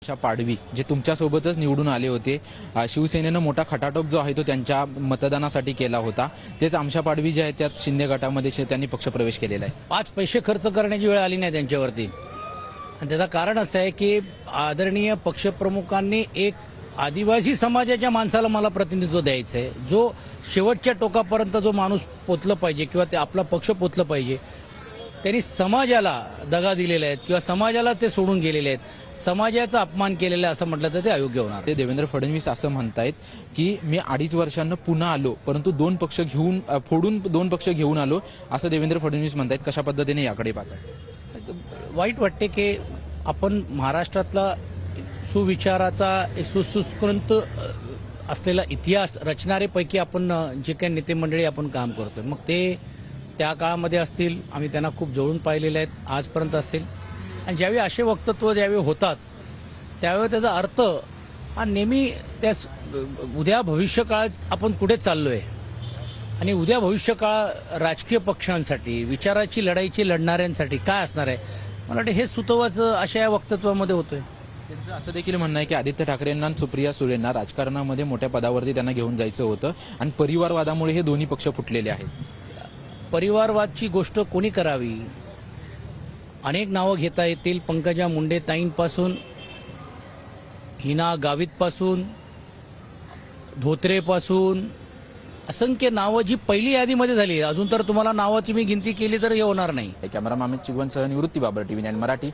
आमशा पाडवी जे तुमच्यासोबतच निवडून आले होते, शिवसेनेनं मोठा खटाटोप जो आहे तो त्यांच्या मतदानासाठी केला होता, तेच आमशा पाडवी जे आहेत त्यात शिंदे गटामध्ये त्यांनी पक्षप्रवेश केलेला आहे। 5 पैसे खर्च करण्याची वेळ आली नाही त्यांच्यावरती आणि त्याचं कारण असं आहे की आदरणीय पक्षप्रमुखांनी एक आदिवासी समाजाच्या माणसाला मला प्रतिनिधित्व द्यायचं आहे, जो शेवटच्या टोकापर्यंत जो माणूस पोचलं पाहिजे किंवा ते आपला पक्ष पोचलं पाहिजे। त्यांनी समाजाला दगा दिलेले आहेत किंवा समाजाला ते सोडून गेलेले आहेत, समाजाचा अपमान केलेला आहे असं म्हटलं तर ते अयोग्य होणार। ते देवेंद्र फडणवीस असं म्हणतायत की मी 2.5 वर्षांना पुन्हा आलो, परंतु 2 पक्ष घेऊन फोडून 2 पक्ष घेऊन आलो असं देवेंद्र फडणवीस म्हणतायत। कशा पद्धतीने याकडे पाहतात? वाईट वाटते की आपण महाराष्ट्रातला सुविचाराचा सुसंस्कृत असलेला इतिहास रचणारेपैकी आपण जे काही नेते मंडळी आपण काम करतोय, मग ते त्या काळामध्ये असतील, आम्ही त्यांना खूप जवळून पाहिलेले आहेत, आजपर्यंत असतील। आणि ज्यावेळी असे वक्तव्य ज्यावेळी होतात त्यावेळी त्याचा अर्थ हा नेहमी त्या उद्या भविष्यकाळात आपण कुठे चाललोय आणि उद्या भविष्यकाळ राजकीय पक्षांसाठी विचाराची लढाईची लढणाऱ्यांसाठी काय असणार आहे, मला वाटतं हे सुतोवाचं अशा या वक्तव्यामध्ये होतोय। त्यांचं असं देखील म्हणणं आहे की आदित्य ठाकरेंना आणि सुप्रिया सुळेंना राजकारणामध्ये मोठ्या पदावरती त्यांना घेऊन जायचं होतं आणि परिवारवादामुळे हे दोन्ही पक्ष फुटलेले आहेत। परिवारवादची गोष्ट कोणी करावी? अनेक नावं घेता येतील, पंकजा मुंडे ताईंपासून हिना गावितपासून धोत्रेपासून असंख्य नावं जी पहिली यादीमध्ये झाली, अजून तर तुम्हाला नावाची मी गिनती केली तर हे होणार नाही। कॅमेरामॅन चिगवन सह निवृत्ती बाबर, TV9 मराठी।